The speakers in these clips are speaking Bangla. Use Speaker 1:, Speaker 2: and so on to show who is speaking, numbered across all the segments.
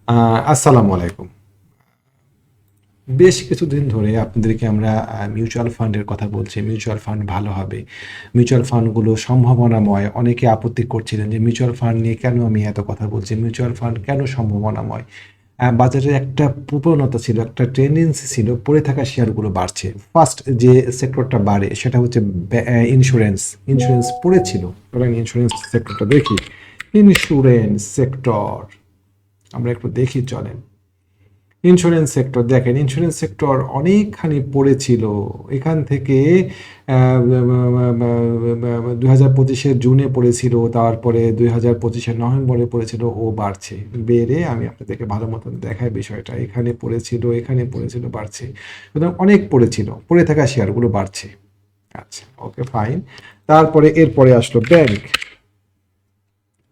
Speaker 1: আসসালামু আলাইকুম। বেশ কিছুদিন ধরে আপনাদেরকে আমরা মিউচুয়াল ফান্ডের কথা বলছি। মিউচুয়াল ফান্ড ভালো হবে। মিউচুয়াল ফান্ডগুলো সম্ভাবনাময়। অনেকে আপত্তি করছিলেন যে মিউচুয়াল ফান্ড নিয়ে কেন আমি এত কথা বলছি? মিউচুয়াল ফান্ড কেন সম্ভাবনাময়? বাজারে একটা প্রবণতা ছিল, একটা টেনডেন্সি ছিল পড়ে থাকা শেয়ারগুলো বাড়ছে। ফার্স্ট যে সেক্টরটা বাড়ে সেটা হচ্ছে ইন্স্যুরেন্স। ইন্স্যুরেন্স পড়েছিল। চলেন ইন্স্যুরেন্স সেক্টরটা দেখি। ইন্স্যুরেন্স সেক্টর আমরা একটু দেখি চলেন। ইন্স্যুরেন্স সেক্টর দেখেন, ইন্স্যুরেন্স সেক্টর অনেকখানি পড়েছিল এখান থেকে। 2025-এর জুনে পড়েছিল, তারপরে 2025-এর নভেম্বরে পড়েছিল, ও বাড়ছে। বেড়ে আমি আপনাদেরকে ভালো মতন দেখাই বিষয়টা। এখানে পড়েছিল, এখানে পড়েছিল, বাড়ছে। সুতরাং অনেক পড়েছিল, পড়ে থাকা শেয়ারগুলো বাড়ছে। আচ্ছা, ওকে, ফাইন। তারপরে এরপরে আসলো bank.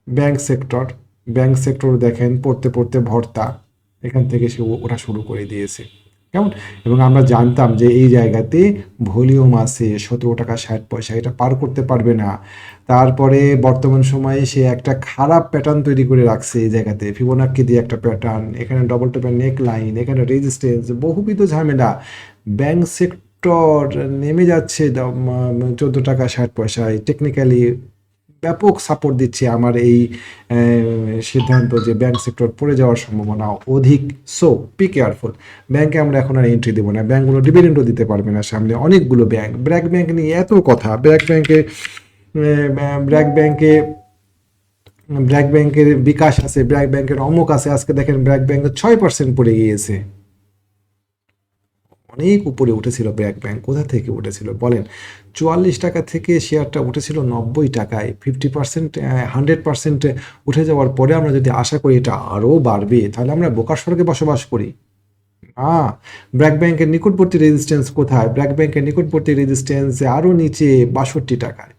Speaker 1: Bank sector. Bank sector দেখেন পড়তে পড়তে ভর্তা। এখান থেকে সে ওঠা শুরু করে দিয়েছে। কেমন? এবং আমরা জানতাম যে এই জায়গাতে ভলিউম আছে 17 টাকা 60 পয়সা, এটা পার করতে পারবে না। তারপরে বর্তমান সময়ে সে একটা খারাপ প্যাটার্ন তৈরি করে রাখছে এই জায়গাতে, ফিবোনাক্কি দিয়ে একটা প্যাটার্ন, এখানে ডবল টেপের নেক লাইন, এখানে রেজিস্ট্যান্স, বহুবিধ ঝামেলা। ব্যাংক সেক্টর নেমে যাচ্ছে 14 টাকা 60 পয়সায়। টেকনিক্যালি ব্যাপক সাপোর্ট দিচ্ছে আমার এই সিদ্ধান্ত যে ব্যাংক সেক্টর পড়ে যাওয়ার সম্ভাবনা অধিক। So be careful. ব্যাংকে আমরা এখন আর এন্ট্রি দেবো না। ব্যাংকগুলো ডিভিডেন্ডও দিতে পারবে না সামনে। অনেকগুলো ব্যাংক, ব্র্যাক ব্যাংক নিয়ে এত কথা। ব্র্যাক ব্যাংকে ব্র্যাক ব্যাংকের বিকাশ আছে, ব্র্যাক ব্যাংকের অমুক আছে। আজকে দেখেন ব্র্যাক ব্যাংকের 6% পড়ে গিয়েছে। অনেক উপরে উঠেছিল ব্র্যাক ব্যাংক। কোথা থেকে উঠেছিল বলেন? 44 টাকা থেকে শেয়ারটা উঠেছিল 90 টাকায়। 50%, 100% উঠে যাওয়ার পরে আমরা যদি আশা করি এটা আরও বাড়বে, তাহলে আমরা বোকার স্বর্গে বসবাস করি। ব্র্যাক ব্যাংকের নিকটবর্তী রেজিস্ট্যান্স কোথায়? ব্র্যাক ব্যাংকের নিকটবর্তী রেজিস্ট্যান্স আরও নিচে 62 টাকায়।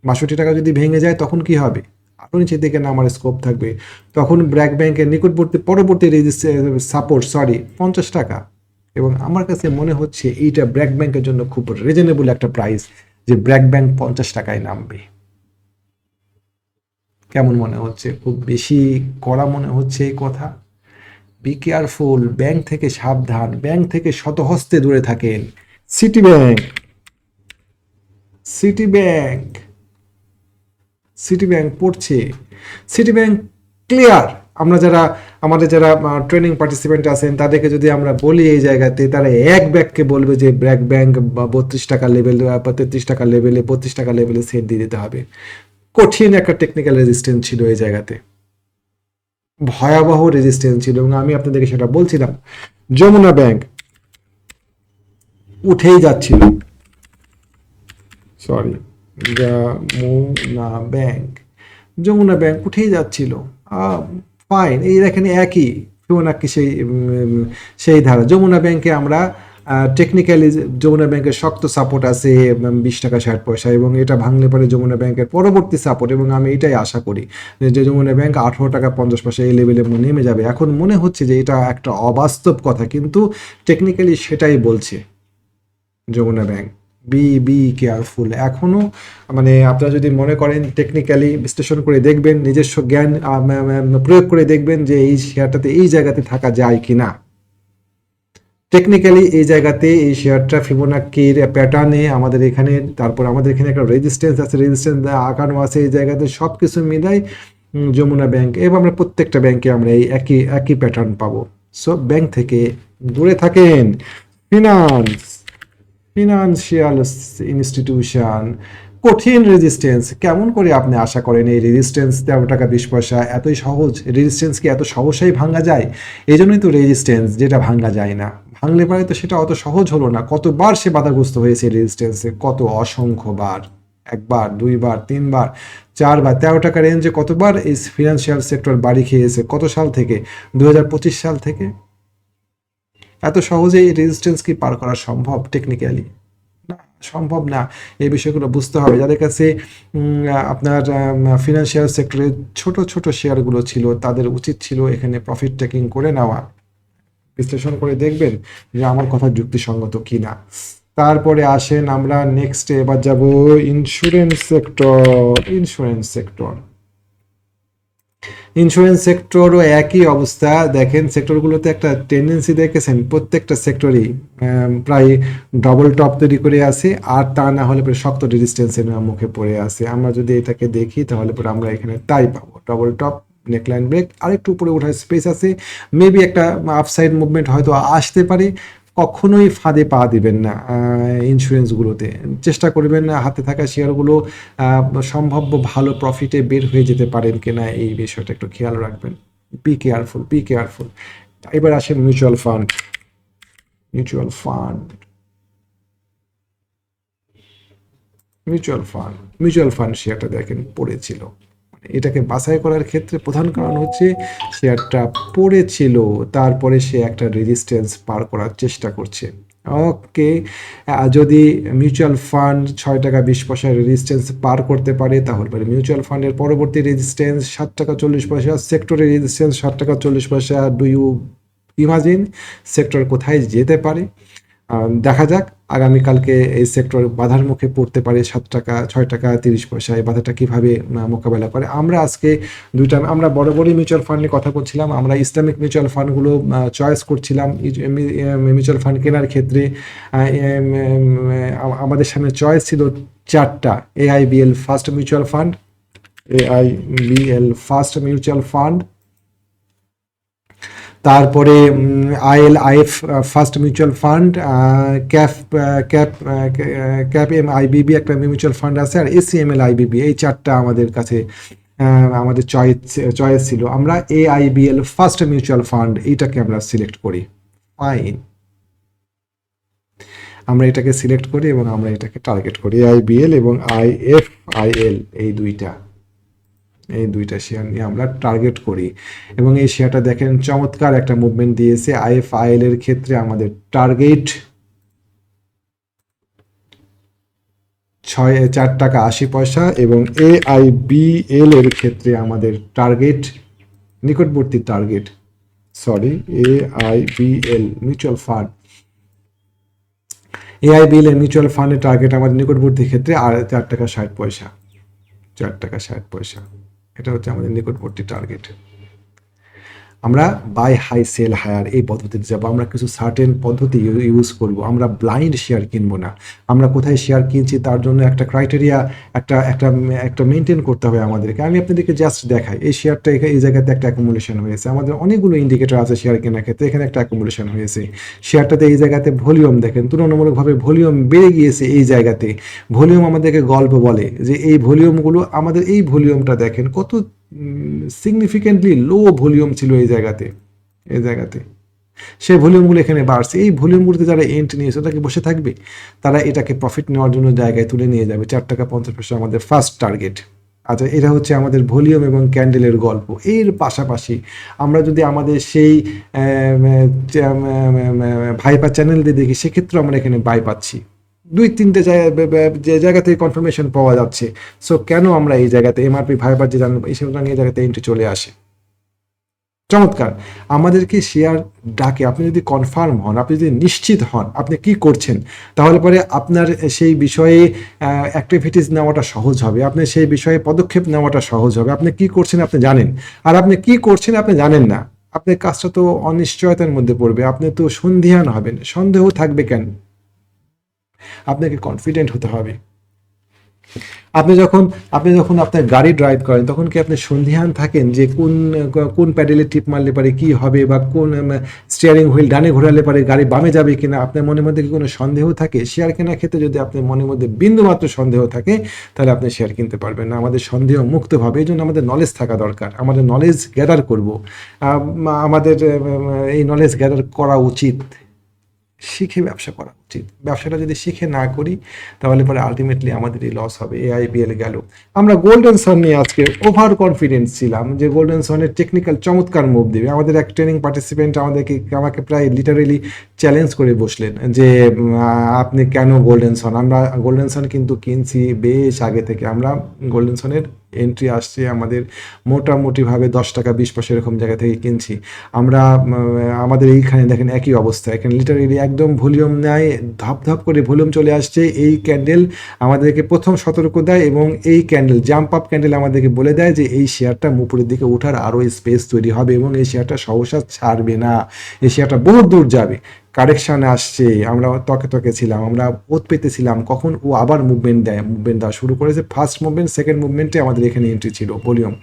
Speaker 1: 62 টাকা যদি ভেঙে যায় তখন কি হবে? আরও নিচের দিকে নামার স্কোপ থাকবে। তখন ব্র্যাক ব্যাংকের নিকটবর্তী পরবর্তী সাপোর্ট 50 টাকা। এবং আমার কাছে মনে হচ্ছে এইটা ব্র্যাক ব্যাংকের জন্য খুব রিজনেবল একটা প্রাইস, যে ব্র্যাক ব্যাংক 50 টাকায় নামবে। কেমন মনে হচ্ছে? খুব বেশি কড়া মনে হচ্ছে এই কথা? Be careful. ব্যাংক থেকে সাবধান। ব্যাংক থেকে শতহস্তে দূরে থাকেন। Citi bank. Citi bank. Citi bank পড়ছে। Citi bank clear. আমরা যারা আমাদের যারা ট্রেনিং পার্টিসিপেন্ট আছেন তাদেরকে যদি আমরা বলি এই জায়গাতে, তারা এক ব্যাগকে বলবে যে ব্র্যাক ব্যাংক বা 32 টাকা লেভেল বা 33 টাকা লেভেলে, 32 টাকা লেভেলে সেট দিয়ে দিতে হবে। কঠিন একটা টেকনিক্যাল রেজিস্ট্যান্স ছিল এই জায়গাতে, ভয়াবহ রেজিস্ট্যান্স ছিল, এবং আমি আপনাদেরকে সেটা বলছিলাম। যমুনা ব্যাংক উঠেই যাচ্ছিল। Sorry, Jamuna bank. Jamuna bank উঠেই যাচ্ছিল। ফাইন, এই দেখেন একই ফিবোনাক্কি সেই ধারা। যমুনা ব্যাংকে আমরা টেকনিক্যালি যমুনা ব্যাংকের শক্ত সাপোর্ট আছে 20 টাকা 60 পয়সা, এবং এটা ভাঙলে পরে যমুনা ব্যাংকের পরবর্তী সাপোর্ট, এবং আমি এটাই আশা করি যে যমুনা ব্যাংক 18 টাকা 50 পয়সা এই লেভেলে নেমে যাবে। এখন মনে হচ্ছে যে এটা একটা অবাস্তব কথা, কিন্তু টেকনিক্যালি সেটাই বলছে যমুনা ব্যাংক। বি কেয়ারফুল এখনো। মানে আপনারা যদি মনে করেন টেকনিক্যালি বিশ্লেষণ করে দেখবেন, নিজস্ব জ্ঞান প্রয়োগ করে দেখবেন যে এই শেয়ারটাতে এই জায়গাতে থাকা যায় কিনা। টেকনিক্যালি এই জায়গাতে এই শেয়ারটা ফিবোনাক্কির প্যাটার্নে আমাদের এখানে, তারপর আমাদের এখানে একটা রেজিস্ট্যান্স আছে, রেজিস্ট্যান্স আঁকানো আছে এই জায়গাতে, সব কিছু মিলাই যমুনা ব্যাংক এবং আমরা প্রত্যেকটা ব্যাংকে আমরা এই একই একই প্যাটার্ন পাবো। সো ব্যাংক থেকে দূরে থাকেন। ফিনান্স, ফিনান্সিয়াল ইনস্টিটিউশন, কঠিন রেজিস্ট্যান্স। কেমন করে আপনি আশা করেন এই রেজিস্ট্যান্স 13 টাকা 20 পয়সা এতই সহজ? রেজিস্ট্যান্স কি এত সহজেই ভাঙা যায়? এই জন্যই তো রেজিস্ট্যান্স, যেটা ভাঙা যায় না, ভাঙলে পরে তো সেটা অত সহজ হলো না। কতবার সে বাধাগ্রস্ত হয়েছে রেজিস্ট্যান্সে, কত অসংখ্যবার। একবার, দুইবার, তিনবার, চারবার। 13 টাকা রেঞ্জে কতবার এই ফিনান্সিয়াল সেক্টর বাড়ি খেয়েছে? কত সাল থেকে? 2025 সাল থেকে। এত সহজে এই রেজিস্ট্যান্স কি পার করা সম্ভব টেকনিক্যালি? না, সম্ভব না। এই বিষয়গুলো বুঝতে হবে। যাদের কাছে আপনার ফিনান্সিয়াল সেক্টরে ছোট ছোট শেয়ারগুলো ছিল, তাদের উচিত ছিল এখানে প্রফিট টেকিং করে নেওয়া। বিশ্লেষণ করে দেখবেন যে আমার কথা যুক্তিসঙ্গত কিনা। তারপরে আসেন আমরা নেক্সটে এবার যাব insurance sector. Insurance sector insurance সেক্টরও একই অবস্থা। দেখেন সেক্টরগুলোতে একটা টেন্ডেন্সি দেখেছেন, প্রত্যেকটা সেক্টরেই প্রায় ডবল টপ তৈরি করে আছে, আর তা না হলে পরে শক্ত রেজিস্ট্যান্সের মুখে পড়ে আছে। আমরা যদি এটাকে দেখি তাহলে পরে আমরা এখানে তাই পাবো, ডবল টপ, নেকলাইন ব্রেক, আরেকটু উপরে ওঠার স্পেস আছে, মেবি একটা আপসাইড মুভমেন্ট হয়তো আসতে পারে। কখনোই ফাঁদে পা দিবেন না ইন্স্যুরেন্সগুলোতে, চেষ্টা করবেন হাতে থাকা শেয়ারগুলো সম্ভাব্য ভালো প্রফিটে বের হয়ে যেতে পারেন কিনা এই বিষয়টা একটু খেয়াল রাখবেন। Be careful, be careful. এবার আসেন mutual fund. Mutual fund, mutual fund শেয়ারটা দেখেন পড়েছিল। এটাকে বাছাই করার ক্ষেত্রে প্রধান কারণ হচ্ছে শেয়ারটা পড়েছিল, তারপরে সে একটা রেজিস্ট্যান্স পার করার চেষ্টা করছে। ওকে, যদি মিউচুয়াল ফান্ড 6 টাকা 20 পয়সা রেজিস্ট্যান্স পার করতে পারে তাহলে পরে মিউচুয়াল ফান্ডের পরবর্তী রেজিস্ট্যান্স 7 টাকা 40 পয়সা, সেক্টরের রেজিস্ট্যান্স 7 টাকা 40 পয়সা। ডু ইউ ইমাজিন সেক্টর কোথায় যেতে পারে? দেখা যাক আগামীকালকে এই সেক্টর বাধার মুখে পড়তে পারে 7 টাকা 6 টাকা 30 পয়সা, এই বাধাটা কিভাবে মোকাবেলা করে। আমরা আজকে আমরা বড় বড় মিউচুয়াল ফান্ড নিয়ে কথা বলছিলাম, আমরা ইসলামিক মিউচুয়াল ফান্ডগুলো চয়েস করছিলাম মিউচুয়াল ফান্ড কেনার ক্ষেত্রে। আমাদের সামনে চয়েস ছিল 4টা। AIBL ফার্স্ট মিউচুয়াল ফান্ড, তারপরে ILIF first mutual fund, cap cap cap MIBB একটা মিউচুয়াল ফান্ড আছে, আর ACML IBB। এই 4টা আমাদের কাছে আমাদের চয়েস ছিল। আমরা AIBL ফার্স্ট মিউচুয়াল ফান্ড এইটাকে আমরা সিলেক্ট করি। ফাইন, আমরা এটাকে সিলেক্ট করি এবং আমরা এটাকে টার্গেট করি। AIBL এবং IFIL এই দুইটা শেয়ার নিয়ে আমরা টার্গেট করি, এবং এই শেয়ারটা দেখেন চমৎকার একটা মুভমেন্ট দিয়েছে। IFIL এর ক্ষেত্রে আমাদের টার্গেট 4 টাকা 80 পয়সা, এবং AIBL এর ক্ষেত্রে আমাদের টার্গেট, নিকটবর্তী target, AIBL mutual fund, AIBL এর মিউচুয়াল ফান্ডের টার্গেট আমাদের নিকটবর্তী ক্ষেত্রে 4 টাকা 60 পয়সা। 4 টাকা 60 পয়সা, এটা হচ্ছে আমাদের নিকটবর্তী টার্গেট। আমরা বাই হাই সেল হায়ার এই পদ্ধতিতে যাবো। আমরা কিছু সার্টেন পদ্ধতি ইউজ করব। আমরা ব্লাইন্ড শেয়ার কিনবো না। আমরা কোথায় শেয়ার কিনছি তার জন্য একটা ক্রাইটেরিয়া, একটা মেনটেন করতে হবে আমাদেরকে। আমি আপনাদেরকে জাস্ট দেখাই, এই শেয়ারটা এই জায়গাতে একটা অ্যাকুমুলেশন হয়েছে। আমাদের অনেকগুলো ইন্ডিকেটর আছে শেয়ার কেনার ক্ষেত্রে, এখানে একটা অ্যাকুমুলেশন হয়েছে। শেয়ারটাতে এই জায়গাতে ভলিউম দেখেন তুলনামূলকভাবে ভলিউম বেড়ে গিয়েছে। এই জায়গাতে ভলিউম আমাদেরকে গল্প বলে যে এই ভলিউমগুলো, আমাদের এই ভলিউমটা দেখেন কত সিগনিফিকেন্টলি লো ভলিউম ছিল এই জায়গাতে। সেই ভলিউমগুলো এখানে বাড়ছে। এই ভলিউমগুলোতে যারা এন্ট্রি নিয়েছে তারা কি বসে থাকবে? তারা এটাকে প্রফিট নেওয়ার জন্য জায়গায় তুলে নিয়ে যাবে। 4 টাকা 50 পয়সা আমাদের ফার্স্ট টার্গেট। আচ্ছা, এটা হচ্ছে আমাদের ভলিউম এবং ক্যান্ডেলের গল্প। এর পাশাপাশি আমরা যদি আমাদের সেই ভাইপা চ্যানেল দিয়ে দেখি, সেক্ষেত্রে আমরা এখানে বাই পাচ্ছি। 2-3টে যে জায়গা থেকে কনফার্মেশন পাওয়া যাচ্ছে। সো কেন আমরা এই জায়গাতে MRP ভাইবার যে জানবো, এই সেগুলো নিয়ে জায়গাতে এন্ট্রি চলে আসে। চমৎকার। আমাদেরকে শেয়ার ডাকে, আপনি যদি কনফার্ম হন, আপনি যদি নিশ্চিত হন আপনি কি করছেন, তাহলে পরে আপনার সেই বিষয়ে অ্যাক্টিভিটিস নেওয়াটা সহজ হবে, আপনি সেই বিষয়ে পদক্ষেপ নেওয়াটা সহজ হবে। আপনি কি করছেন আপনি জানেন, আর আপনি কি করছেন আপনি জানেন না, আপনার কাজটা তো অনিশ্চয়তার মধ্যে পড়বে, আপনি তো সন্দিহান হবেন। সন্দেহ থাকবে কেন? আপনাকে কনফিডেন্ট হতে হবে। আপনি যখন আপনার গাড়ি ড্রাইভ করেন তখন কি আপনি সন্দিহান থাকেন যে কোন প্যাডেলে টিপ মারলে পারে কি হবে, বা কোন স্টিয়ারিং হুইল ডানে ঘোরালে পারে গাড়ি বামে যাবে কিনা? আপনার মনের মধ্যে কি কোনো সন্দেহ থাকে? শেয়ার কেনার ক্ষেত্রে যদি আপনার মনের মধ্যে বিন্দুমাত্র সন্দেহ থাকে তাহলে আপনি শেয়ার কিনতে পারবেন না। আমাদের সন্দেহ মুক্তভাবে, এই জন্য আমাদের নলেজ থাকা দরকার। আমাদের নলেজ গ্যাদার করব, আমাদের এই নলেজ গ্যাদার করা উচিত, শিখে ব্যবসা করা উচিত। ব্যবসাটা যদি শিখে না করি তাহলে পরে আলটিমেটলি আমাদেরই লস হবে। AIBL গেল। আমরা গোল্ডেন সান নিয়ে আজকে ওভার কনফিডেন্স ছিলাম যে গোল্ডেন সানের টেকনিক্যাল চমৎকার মুভ দেবে। আমাদের এক ট্রেনিং পার্টিসিপেন্ট আমাকে প্রায় লিটারেলি চ্যালেঞ্জ করে বসলেন যে আপনি কেন গোল্ডেন সান? আমরা গোল্ডেন সান কিন্তু কিনছি বেশ আগে থেকে। আমরা গোল্ডেন সানের এন্ট্রি আসছে আমাদের মোটামুটিভাবে 10 টাকা 20 পয়সা এরকম জায়গা থেকে কিনছি আমরা। আমাদের এইখানে দেখেন একই অবস্থা, এখানে লিটারেলি একদম ভলিউম নাই, ধাপ ধাপ করে ভলিউম চলে আসছে। এই ক্যান্ডেল আমাদেরকে প্রথম সতর্ক দেয় এবং এই ক্যান্ডেল জাম্প আপ ক্যান্ডেল আমাদেরকে বলে দেয় যে এই শেয়ারটা উপরের দিকে ওঠার আরও স্পেস তৈরি হবে এবং এই শেয়ারটা সহসা ছাড়বে না, এই শেয়ারটা বহু দূর যাবে। কারেকশান আসছে, আমরা তকে তকে ছিলাম, আমরা ওত পেতেছিলাম কখন ও আবার মুভমেন্ট দেওয়া শুরু করেছে। ফার্স্ট মুভমেন্ট সেকেন্ড মুভমেন্টে আমাদের এখানে এন্ট্রি ছিল ভলিউম।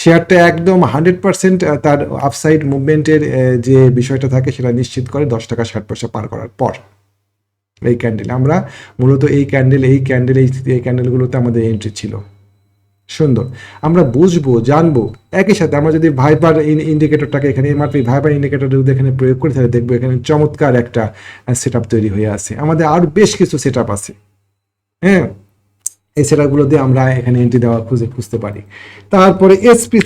Speaker 1: শেয়ারটা একদম 100% তার আপসাইড মুভমেন্টের যে বিষয়টা থাকে সেটা নিশ্চিত করে 10 টাকা 60 পয়সা পার করার পর। এই ক্যান্ডেল আমরা মূলত এই ক্যান্ডেলগুলোতে আমাদের এন্ট্রি ছিল। সুন্দর, আমরা বুঝবো জানবো একই সাথে। আমরা যদি ভাইপার ইন্ডিকেটরটাকে এখানে এমআরপি ভাইপার ইন্ডিকেটর যদি এখানে প্রয়োগ করি তাহলে দেখবো এখানে চমৎকার একটা সেট তৈরি হয়ে আছে। আমাদের আরও বেশ কিছু সেট আছে, হ্যাঁ, এই সেটআপগুলো দিয়ে আমরা এখানে এন্ট্রি দেওয়া খুঁজতে পারি। তারপরে এসপি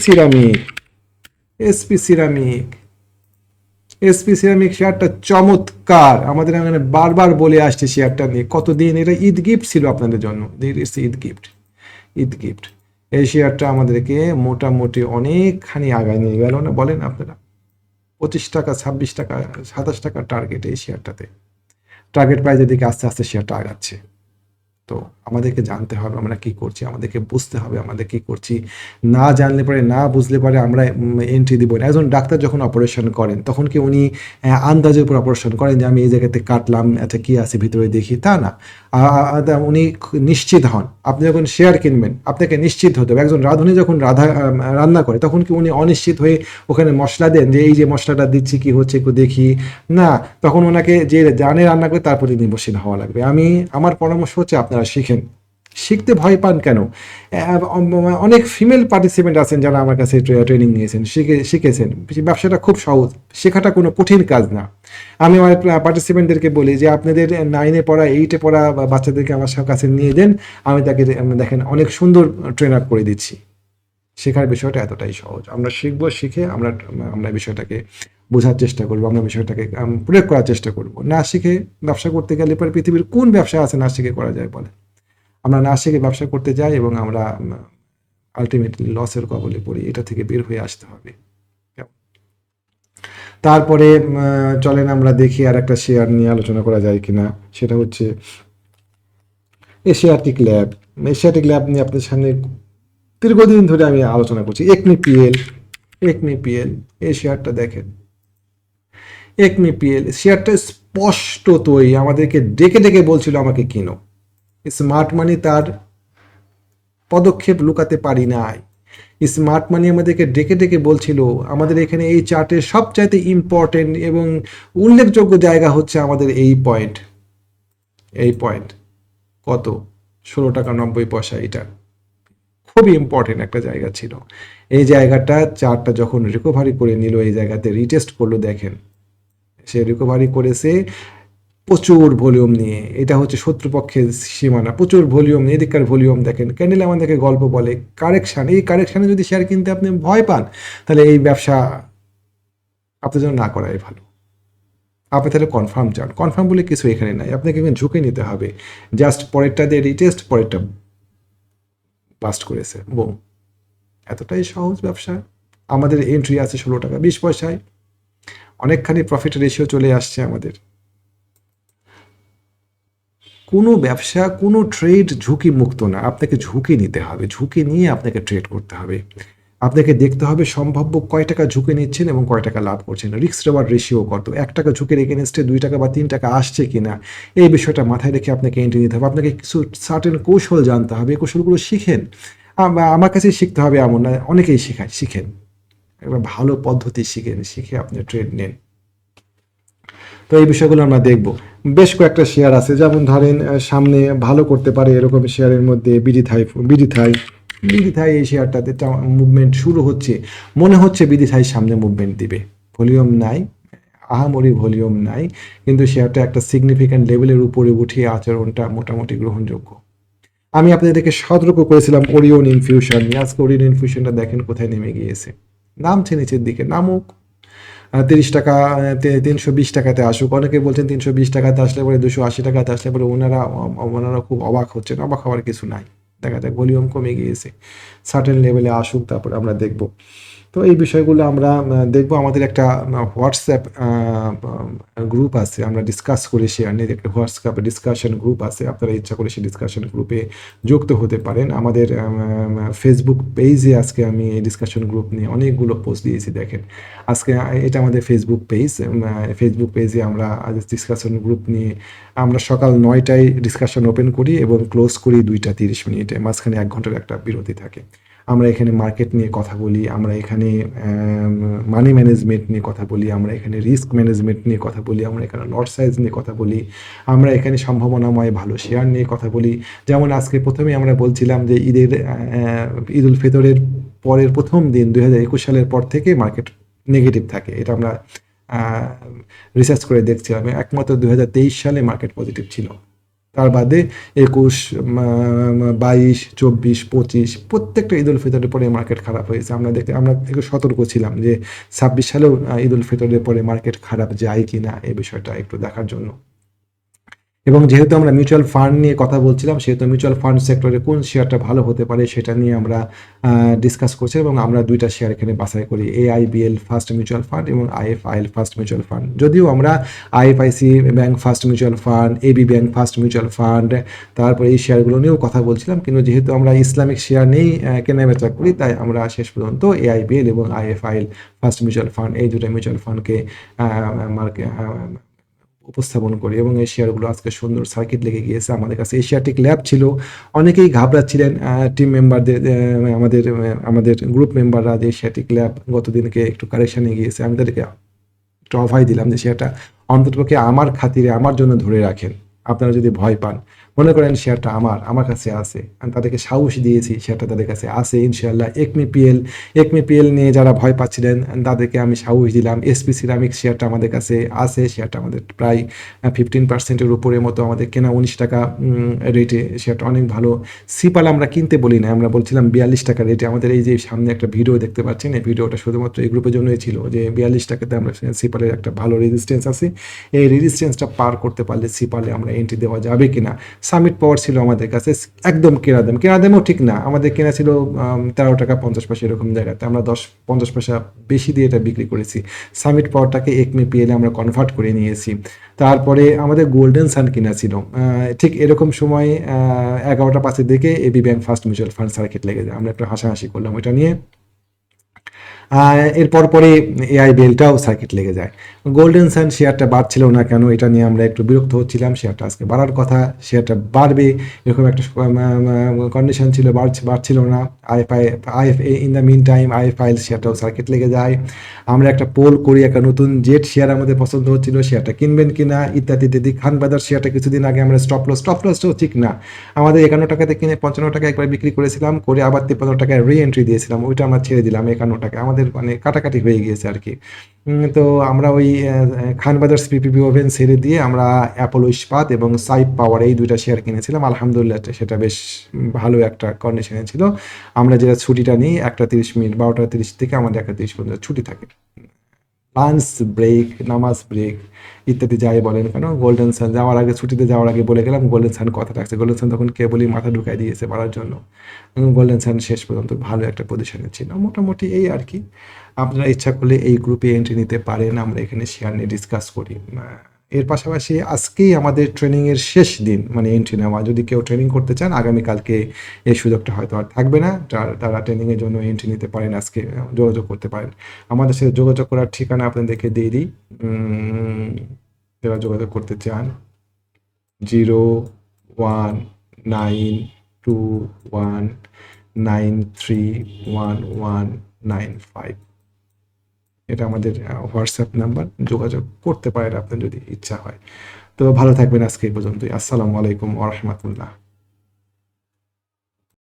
Speaker 1: সিরামিক শেয়ারটা চমৎকার, আমাদের এখানে বারবার বলে আসছে শেয়ারটা নিয়ে কতদিন। এটা ঈদ গিফট ছিল আপনাদের জন্য, ঈদ গিফট। এই শেয়ারটা আমাদেরকে মোটামুটি অনেকখানি আগায় নিয়ে গেল না বলেন আপনারা? 25 টাকা 26 টাকা 27 টাকা টার্গেট এই শেয়ারটাতে, টার্গেট প্রাইজের দিকে আস্তে আস্তে শেয়ারটা আগাচ্ছে। তো আমাদেরকে জানতে হবে আমরা কি করছি, আমাদেরকে বুঝতে হবে আমাদের কি করছি। না জানলে পরে, না বুঝলে পরে আমরা এন্ট্রি দিব না। একজন ডাক্তার যখন অপারেশন করেন তখন কি উনি আন্দাজের উপর অপারেশন করেন যে আমি এই জায়গাতে কাটলাম, আচ্ছা কি আছে ভিতরে দেখি? তা না, উনি নিশ্চিত হন। আপনি যখন শেয়ার কিনবেন আপনাকে নিশ্চিত হতে হবে। একজন রাঁধুনি যখন রান্না করে তখন কি উনি অনিশ্চিত হয়ে ওখানে মশলা দেন যে এই যে মশলাটা দিচ্ছি কি হচ্ছে একটু দেখি? না, তখন ওনাকে যে জানে রান্না করে তারপরে নির্ভরশীল হওয়া লাগবে। আমার পরামর্শ হচ্ছে আপনারা শিখতে ভয় পান কেন? অনেক ফিমেল পার্টিসিপেন্ট আছেন যারা আমার কাছে ট্রেনিং নিয়েছেন, শিখেছেন। ব্যবসাটা খুব সহজ, শেখাটা কোনো কঠিন কাজ না। আমি আমার পার্টিসিপেন্টদেরকে বলি যে আপনাদের 9-এ পড়া 8-এ পড়া বাচ্চাদেরকে আমার কাছে নিয়ে দেন, আমি তাকে দেখেন অনেক সুন্দর ট্রেন আপ করে দিচ্ছি। শেখার বিষয়টা এতটাই সহজ। আমরা শিখবো, শিখে আমরা বিষয়টাকে বোঝার চেষ্টা করবো, আমরা বিষয়টাকে প্রয়োগ করার চেষ্টা করবো। না শিখে ব্যবসা করতে গেলে পরে পৃথিবীর কোন ব্যবসা আছে না শিখে করা যায় বলে? আমরা না শিখে ব্যবসা করতে যাই এবং আমরা আলটিমেটলি লসের কবলে পড়ি। এটা থেকে বের হয়ে আসতে হবে। তারপরে চলেন আমরা দেখি আর একটা শেয়ার নিয়ে আলোচনা করা যায় কিনা, সেটা হচ্ছে এশিয়াটিক ল্যাব। এশিয়াটিক ল্যাব নিয়ে আপনাদের সামনে দীর্ঘদিন ধরে আমি আলোচনা করছি। একমি পিএল এই শেয়ারটা দেখেন, একমি পিএল শেয়ারটা স্পষ্টতই আমাদেরকে ডেকে ডেকে বলছিল আমাকে কিনো। স্মার্ট মানি তার পদক্ষেপ লুকাতে পারি নাই। স্মার্ট মানি আমাদেরকে ডেকে ডেকে বলছিল আমাদের এখানে এই চার্টের সবচাইতে ইম্পর্টেন্ট এবং উল্লেখযোগ্য জায়গা হচ্ছে আমাদের এই পয়েন্ট কত 16 টাকা 90 পয়সা। এটা খুবই ইম্পর্টেন্ট একটা জায়গা ছিল। এই জায়গাটা চার্টটা যখন রিকভারি করে নিল, এই জায়গাতে রিটেস্ট করলো, দেখেন সে রিকভারি করেছে প্রচুর ভলিউম নিয়ে। এটা হচ্ছে শত্রুপক্ষের সীমানা, প্রচুর ভলিউম নিয়ে। এদিককার ভলিউম দেখেন, ক্যান্ডেল আমাদেরকে গল্প বলে কারেকশান। এই কারেকশানে যদি শেয়ার কিনতে আপনি ভয় পান তাহলে এই ব্যবসা আপনার জন্য না করাই ভালো। আপনি তাহলে কনফার্ম চান, কনফার্ম বলে কিছু এখানে নাই, আপনাকে এখানে ঝুঁকে নিতে হবে। জাস্ট পরেরটা দিয়ে রিটেস্ট, পরেরটা বাস্ট করেছে, বোম। এতটাই সহজ ব্যবসা। আমাদের এন্ট্রি আছে 16 টাকা 20 পয়সায়, অনেকখানি প্রফিট রেশিও চলে আসছে আমাদের। কোনো ব্যবসা, কোনো ট্রেড ঝুঁকি মুক্ত না। আপনাকে ঝুঁকি নিতে হবে, ঝুঁকি নিয়ে আপনাকে ট্রেড করতে হবে। আপনাকে দেখতে হবে সম্ভাব্য কয় টাকা ঝুঁকি নিচ্ছেন এবং কয় টাকা লাভ করছেন, রিস্ক রিওয়ার্ড রেশিও কত, 1 টাকা ঝুঁকির এগেনস্টে 2 টাকা বা 3 টাকা আসছে কিনা, এই বিষয়টা মাথায় রেখে আপনাকে এন্ট্রি নিতে হবে। আপনাকে কিছু সার্টেন কৌশল জানতে হবে, এই কৌশলগুলো শিখেন। আমার কাছে শিখতে হবে এমন না, অনেকেই শিখেন। একবার ভালো পদ্ধতি শিখে আপনি ট্রেড নেন। তো এই বিষয়গুলো আমরা দেখব। বেশ কয়েকটা শেয়ার আছে, যেমন ধরেন সামনে ভালো করতে পারে এরকম শেয়ারের মধ্যে বিডি থাই এই শেয়ারটাতে মুভমেন্ট শুরু হচ্ছে, মনে হচ্ছে বিডি থাই সামনে মুভমেন্ট দিবে। ভলিউম নাই, আহামরি ভলিউম নাই, কিন্তু শেয়ারটা একটা সিগনিফিক্যান্ট লেভেলের উপরে উঠিয়ে আচরণটা মোটামুটি গ্রহণযোগ্য। আমি আপনাদেরকে সতর্ক করেছিলাম ওরিয়ন ইনফিউশন নিয়ে। আজকে ওরিয়ন ইনফিউশনটা দেখেন কোথায় নেমে গিয়েছে, নামছে নিচের দিকে, নামুক। 30 টাকা 320 টাকাতে আসুক। অনেকে বলছেন 320 টাকাতে আসলে পরে 280 টাকাতে আসলে পরে ওনারা খুব অবাক হচ্ছেন। অবাক হওয়ার কিছু নাই, দেখা যাক ভলিউম কমে গিয়েছে, সার্টেন লেভেলে আসুক, তারপর আমরা দেখব। তো এই বিষয়গুলো আমরা দেখব। আমাদের একটা হোয়াটসঅ্যাপ গ্রুপ আছে, আমরা ডিসকাস করি শেয়ার নিয়ে, একটা হোয়াটসঅ্যাপ ডিসকাশন গ্রুপ আছে, আপনারা ইচ্ছা করে সেই ডিসকাশন গ্রুপে যুক্ত হতে পারেন। আমাদের ফেসবুক পেজে আজকে আমি এই ডিসকাশন গ্রুপ নিয়ে অনেকগুলো পোস্ট দিয়েছি, দেখেন আজকে এটা আমাদের ফেসবুক পেজ। ফেসবুক পেজে আমরা আজ ডিসকাশন গ্রুপ নিয়ে আমরা সকাল 9টায় ডিসকাশন ওপেন করি এবং ক্লোজ করি 2:30, মাঝখানে 1 ঘন্টার একটা বিরতি থাকে। আমরা এখানে মার্কেট নিয়ে কথা বলি, আমরা এখানে মানি ম্যানেজমেন্ট নিয়ে কথা বলি, আমরা এখানে রিস্ক ম্যানেজমেন্ট নিয়ে কথা বলি, আমরা এখানে লট সাইজ নিয়ে কথা বলি, আমরা এখানে সম্ভাবনাময় ভালো শেয়ার নিয়ে কথা বলি। যেমন আজকে প্রথমেই আমরা বলছিলাম যে ঈদ উল ফিতরের পরের প্রথম দিন 2021 সালের পর থেকে মার্কেট নেগেটিভ থাকে, এটা আমরা রিসার্চ করে দেখছিলাম। একমাত্র 2023 সালে মার্কেট পজিটিভ ছিল, তার বাদে 21, 22, 24, 25 প্রত্যেকটা ঈদ উল ফিতরের পরে মার্কেট খারাপ হয়েছে। আমরা একটু সতর্ক ছিলাম যে 26 সালেও ঈদ উল ফিতরের পরে মার্কেট খারাপ যায় কি না, এই বিষয়টা একটু দেখার জন্য। এবং যেহেতু আমরা মিউচুয়াল ফান্ড নিয়ে কথা বলছিলাম, সেহেতু মিউচুয়াল ফান্ড সেক্টরে কোন শেয়ারটা ভালো হতে পারে সেটা নিয়ে আমরা ডিসকাস করছি, এবং আমরা 2টা শেয়ার এখানে বাছাই করি, AIBL ফার্স্ট মিউচুয়াল ফান্ড এবং IFIL ফার্স্ট মিউচুয়াল ফান্ড। যদিও আমরা IFIC bank first mutual fund, AB bank first mutual fund, তারপরে এই শেয়ারগুলো নিয়েও কথা বলছিলাম, কিন্তু যেহেতু আমরা ইসলামিক শেয়ার নিয়েই কেনাবেচা করি, তাই আমরা শেষ পর্যন্ত AIBL এবং IFIL ফার্স্ট মিউচুয়াল ফান্ড, এই 2টা মিউচুয়াল ফান্ডকে উপস্থাপন করি। এবং এই শেয়ারগুলো আজকে সুন্দর সার্কিট লেগে গিয়েছে আমাদের কাছে। এশিয়াটিক ল্যাব ছিল, অনেকেই ঘাবড়াচ্ছিলেন টিম মেম্বারদের, আমাদের গ্রুপ মেম্বাররা, যে এশিয়াটিক ল্যাব গতদিনকে একটু কারেকশানে গিয়েছে। আমি তাদেরকে একটু অভয় দিলাম যে শেয়ারটা অন্ততপক্ষে আমার খাতিরে আমার জন্য ধরে রাখেন। আপনারা যদি ভয় পান, মনে করেন শেয়ারটা আমার কাছে আছে, আমি তাদেরকে সাহস দিয়েছি, শেয়ারটা তাদের কাছে আছে ইনশাআল্লাহ। একমি পিএল নিয়ে যারা ভয় পাচ্ছিলেন তাদেরকে আমি সাহস দিলাম। এসপি সিরামিক শেয়ারটা আমাদের কাছে আছে, শেয়ারটা আমাদের প্রায় 15%-এর উপরে মতো আমাদের কেনা, 19 টাকা রেটে, শেয়ারটা অনেক ভালো। সিপাল আমরা কিনতে বলি না, আমরা বলছিলাম 42 টাকা রেটে। আমাদের এই যে সামনে একটা ভিডিও দেখতে পাচ্ছেন, এই ভিডিওটা শুধুমাত্র এই গ্রুপের জন্যই ছিল, যে 42 টাকাতে আমরা সিপালের একটা ভালো রেজিস্ট্যান্স আছে, এই রেজিস্ট্যান্সটা পার করতে পারলে সিপালে আমরা এন্ট্রি দেওয়া যাবে কিনা। সামিট পাওয়ার ছিল আমাদের কাছে একদম কেনা দামও ঠিক না, আমাদের কেনা ছিল 13 টাকা 50 পয়সা, এরকম জায়গাতে আমরা 10-50 পয়সা বেশি দিয়ে এটা বিক্রি করেছি। সামিট পাওয়ারটাকে একমি পিএলে আমরা কনভার্ট করে নিয়েছি। তারপরে আমাদের গোল্ডেন সান কিনা ছিল, ঠিক এরকম সময় 11টা 5-এর দিকে AB bank first mutual fund circuit লেগে যায়, আমরা একটু হাসাহাসি করলাম এটা নিয়ে। এরপর পরে AIBLটাও সার্কিট লেগে যায়। গোল্ডেন সান শেয়ারটা বাড়ছিল না কেন, এটা নিয়ে আমরা একটু বিরক্ত হচ্ছিলাম। শেয়ারটা আজকে বাড়ার কথা, শেয়ারটা বাড়বে এরকম একটা কন্ডিশন ছিল, বাড়ছিল না। IFA in the meantime IFIL শেয়ারটাও সার্কিট লেগে যায়। আমরা একটা পোল করি, একটা নতুন জেট শেয়ার আমাদের পছন্দ হচ্ছিল, শেয়ারটা কিনবেন কিনা ইত্যাদি ইত্যাদি। খান বাজার শেয়ারটা কিছুদিন আগে আমরা স্টপ লসটাও ঠিক না, আমাদের 51 টাকাতে কিনে 55 টাকা একবার বিক্রি করেছিলাম, করে আবার 53 টাকায় এন্ট্রি দিয়েছিলাম, ওইটা আমরা ছেড়ে দিলাম 51 টাকা, আমাদের মানে কাটাকাটি হয়ে গিয়েছে আর কি। তো আমরা ওই খান বাজার পিপিপি ওভেন ছেড়ে দিয়ে আমরা অ্যাপোলো ইস্পাত এবং সাইপ পাওয়ার এই 2টা শেয়ার কিনেছিলাম। আলহামদুলিল্লাহ সেটা বেশ ভালো একটা কন্ডিশনে ছিল। আমরা যেটা ছুটিটা নিই 1:30, 12:30 থেকে আমাদের 1:30 পর্যন্ত ছুটি থাকে, লাঞ্চ ব্রেক, নামাজ ব্রেক ইত্যাদি যাই বলেন কেন। গোল্ডেন সান যাওয়ার আগে, ছুটিতে যাওয়ার আগে বলে গেলাম, গোল্ডেন সান কথা রাখছে। গোল্ডেন সান তখন কেবলই মাথা ঢুকাই দিয়েছে বাড়ার জন্য। গোল্ডেন সান শেষ পর্যন্ত ভালো একটা পজিশনে ছিল। মোটামুটি এই আর কি। আপনারা ইচ্ছা করলে এই গ্রুপে এন্ট্রি নিতে পারেন, আমরা এখানে শেয়ার নিয়ে ডিসকাস করি। এর পাশাপাশি আজকেই আমাদের ট্রেনিংয়ের শেষ দিন, মানে এন্ট্রি নেওয়া। যদি কেউ ট্রেনিং করতে চান, আগামীকালকে এই সুযোগটা হয়তো আর থাকবে না, তারা ট্রেনিংয়ের জন্য এন্ট্রি নিতে পারেন, আজকে যোগাযোগ করতে পারেন। আমাদের সাথে যোগাযোগ করার ঠিকানা আপনাদেরকে দিয়ে দিই, যারা যোগাযোগ করতে চান 019219311195, এটা আমাদের হোয়াটসঅ্যাপ নাম্বার, যোগাযোগ করতে পারেন আপনি যদি ইচ্ছা হয়। তো ভালো থাকবেন, আজকে এই পর্যন্তই। আসসালামু আলাইকুম ওয়া রাহমাতুল্লাহ।